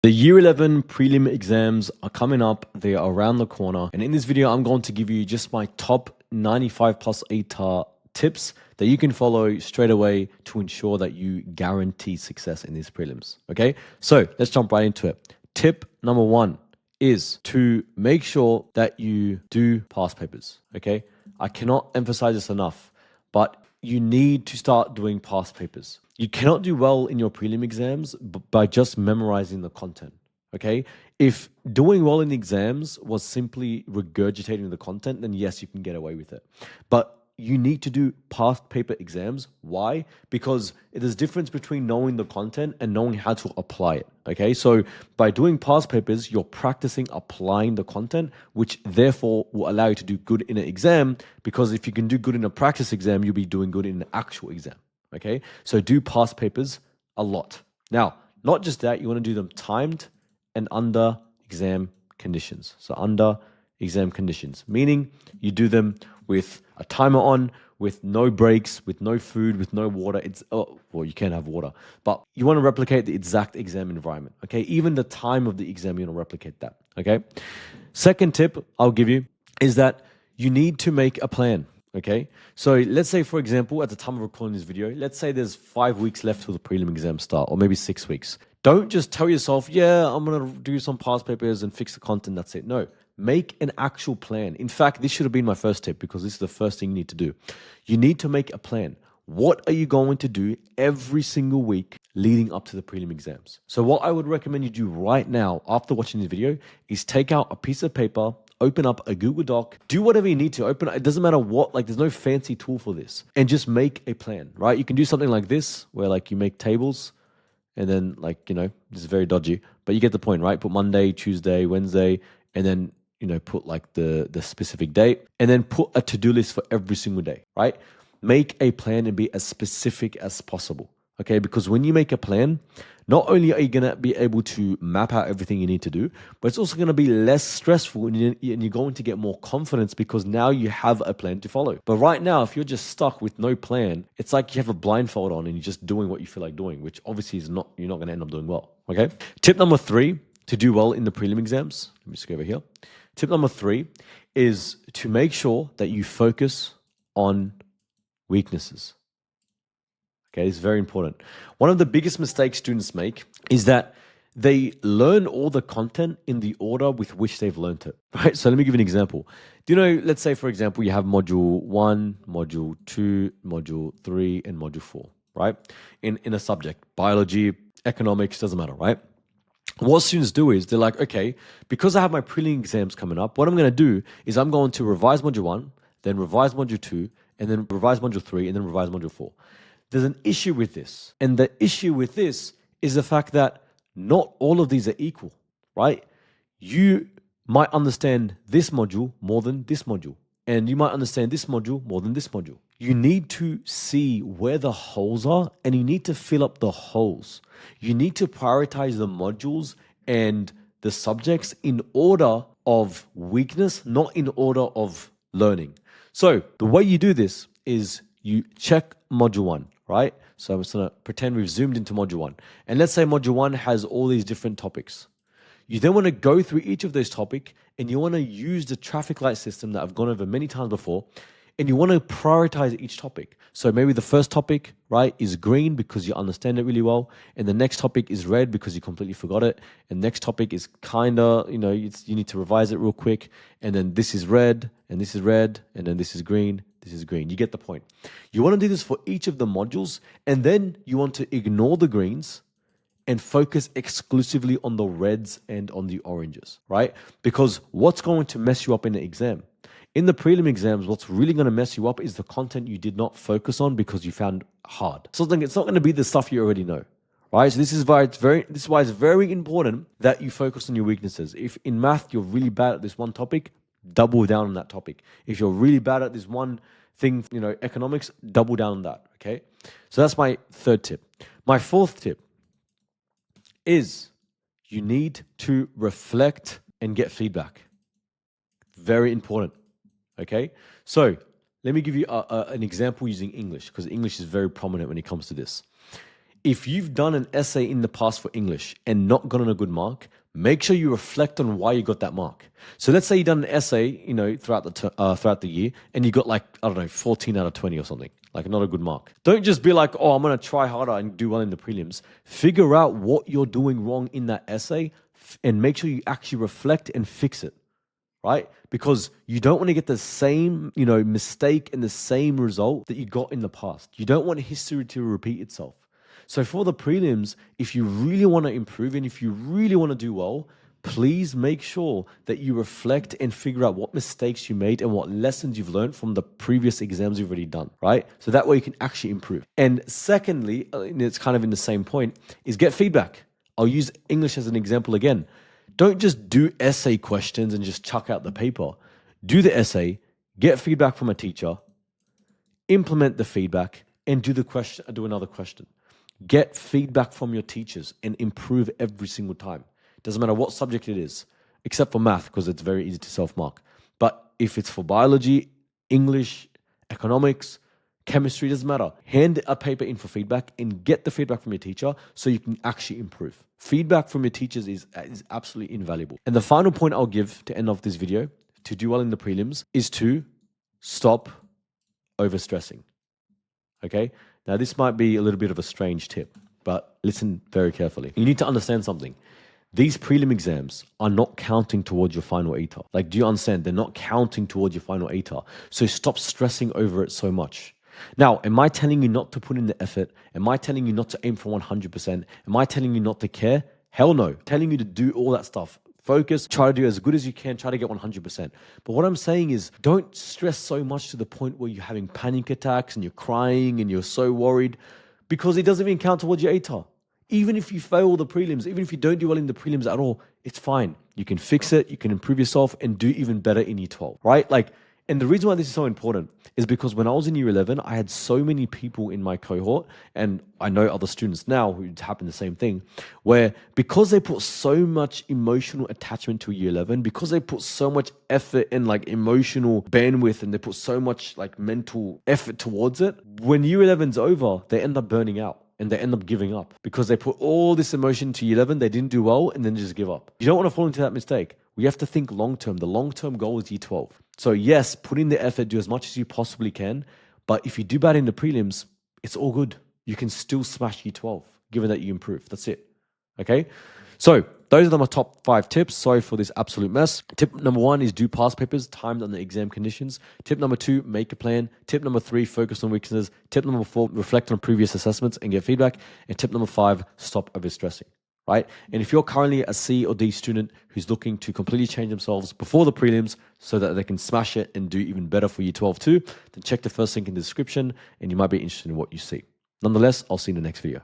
The Year 11 prelim exams are coming up. They are around the corner. And in this video, I'm going to give you just my top 95 plus ATAR tips that you can follow straight away to ensure that you guarantee success in these prelims. Okay, so let's jump right into it. Tip number one is to make sure that you do past papers. Okay, I cannot emphasize this enough, but you need to start doing past papers. You cannot do well in your prelim exams by just memorizing the content. Okay, if doing well in the exams was simply regurgitating the content, then yes, you can get away with it. But you need to do past paper exams. Why? Because there's a difference between knowing the content and knowing how to apply it. Okay, so by doing past papers, you're practicing applying the content, which therefore will allow you to do good in an exam. Because if you can do good in a practice exam, you'll be doing good in an actual exam. Okay, so do past papers a lot. Now, not just that, you want to do them timed and under exam conditions. So under exam conditions, meaning you do them with a timer on, with no breaks, with no food, with no water. Well, you can have water, but you want to replicate the exact exam environment. Okay, even the time of the exam, you want to replicate that. Okay, second tip I'll give you is that you need to make a plan. Okay, so let's say, for example, at the time of recording this video, let's say there's 5 weeks left till the prelim exam start, or maybe 6 weeks. Don't just tell yourself, yeah, I'm going to do some past papers and fix the content. That's it. No, make an actual plan. In fact, this should have been my first tip because this is the first thing you need to do. You need to make a plan. What are you going to do every single week leading up to the prelim exams? So what I would recommend you do right now after watching this video is take out a piece of paper, open up a Google Doc, do whatever you need to open. It doesn't matter what, there's no fancy tool for this, and just make a plan, right? You can do something like this where you make tables and then this is very dodgy, but you get the point, right? Put Monday, Tuesday, Wednesday, and then, put the specific date, and then put a to-do list for every single day, right? Make a plan and be as specific as possible. Okay, because when you make a plan, not only are you going to be able to map out everything you need to do, but it's also going to be less stressful and you're going to get more confidence because now you have a plan to follow. But right now, if you're just stuck with no plan, it's like you have a blindfold on and you're just doing what you feel like doing, which obviously you're not going to end up doing well. Okay. Tip number 3 to do well in the prelim exams. Let me just go over here. Tip number 3 is to make sure that you focus on weaknesses. Okay, it's very important. One of the biggest mistakes students make is that they learn all the content in the order with which they've learned it, right? So let me give you an example. Do you know, let's say, for example, you have module 1, module 2, module 3, and module 4, right? In a subject, biology, economics, doesn't matter, right? What students do is they're like, okay, because I have my prelim exams coming up, what I'm going to do is I'm going to revise module 1, then revise module 2, and then revise module 3, and then revise module 4. There's an issue with this. And the issue with this is the fact that not all of these are equal, right? You might understand this module more than this module. And you might understand this module more than this module. You need to see where the holes are and you need to fill up the holes. You need to prioritize the modules and the subjects in order of weakness, not in order of learning. So the way you do this is you check module 1, right? So I'm just going to pretend we've zoomed into module 1. And let's say module 1 has all these different topics. You then want to go through each of those topics and you want to use the traffic light system that I've gone over many times before, and you want to prioritize each topic. So maybe the first topic, right, is green because you understand it really well. And the next topic is red because you completely forgot it. And next topic is you need to revise it real quick. And then this is red, and this is red, and then this is green. This is green. You get the point. You want to do this for each of the modules, and then you want to ignore the greens and focus exclusively on the reds and on the oranges, right? Because what's going to mess you up in the exam? In the prelim exams, what's really going to mess you up is the content you did not focus on because you found hard. So it's not going to be the stuff you already know, right? So this is why it's very important that you focus on your weaknesses. If in math you're really bad at this one topic, double down on that topic. If you're really bad at this one thing, economics, double down on that, okay? So that's my 3rd tip. My 4th tip is you need to reflect and get feedback. Very important, okay? So let me give you an example using English because English is very prominent when it comes to this. If you've done an essay in the past for English and not gotten a good mark, make sure you reflect on why you got that mark. So let's say you've done an essay, throughout the year, and you got like, I don't know, 14 out of 20 or something, like not a good mark. Don't just be like, oh, I'm going to try harder and do well in the prelims. Figure out what you're doing wrong in that essay and make sure you actually reflect and fix it. Right? Because you don't want to get the same, mistake and the same result that you got in the past. You don't want history to repeat itself. So for the prelims, if you really want to improve and if you really want to do well, please make sure that you reflect and figure out what mistakes you made and what lessons you've learned from the previous exams you've already done, right? So that way you can actually improve. And secondly, and it's kind of in the same point, is get feedback. I'll use English as an example again. Don't just do essay questions and just chuck out the paper. Do the essay, get feedback from a teacher, implement the feedback, and do another question. Get feedback from your teachers and improve every single time. Doesn't matter what subject it is, except for math, because it's very easy to self-mark. But if it's for biology, English, economics, chemistry, doesn't matter. Hand a paper in for feedback and get the feedback from your teacher so you can actually improve. Feedback from your teachers is absolutely invaluable. And the final point I'll give to end off this video to do well in the prelims is to stop overstressing. Okay? Now, this might be a little bit of a strange tip, but listen very carefully. You need to understand something. These prelim exams are not counting towards your final ATAR. Like, do you understand? They're not counting towards your final ATAR. So stop stressing over it so much. Now, am I telling you not to put in the effort? Am I telling you not to aim for 100%? Am I telling you not to care? Hell no. Telling you to do all that stuff. Focus, try to do as good as you can, try to get 100%. But what I'm saying is don't stress so much to the point where you're having panic attacks and you're crying and you're so worried because it doesn't even count towards your ATAR. Even if you fail the prelims, even if you don't do well in the prelims at all, it's fine. You can fix it, you can improve yourself and do even better in year 12, right? And the reason why this is so important is because when I was in year 11, I had so many people in my cohort, and I know other students now who happen the same thing, where because they put so much emotional attachment to year 11, because they put so much effort and emotional bandwidth and they put so much mental effort towards it, when year 11's over, they end up burning out. And they end up giving up because they put all this emotion to year 11, they didn't do well, and then just give up. You don't want to fall into that mistake. We have to think long-term. The long-term goal is year 12. So yes, put in the effort, do as much as you possibly can. But if you do bad in the prelims, it's all good. You can still smash year 12, given that you improve. That's it. Okay? So those are my top 5 tips. Sorry for this absolute mess. Tip number 1 is do past papers timed on the exam conditions. Tip number 2, make a plan. Tip number 3, focus on weaknesses. Tip number 4, reflect on previous assessments and get feedback. And tip number 5, stop overstressing. Right? And if you're currently a C or D student who's looking to completely change themselves before the prelims so that they can smash it and do even better for year 12 too, then check the first link in the description and you might be interested in what you see. Nonetheless, I'll see you in the next video.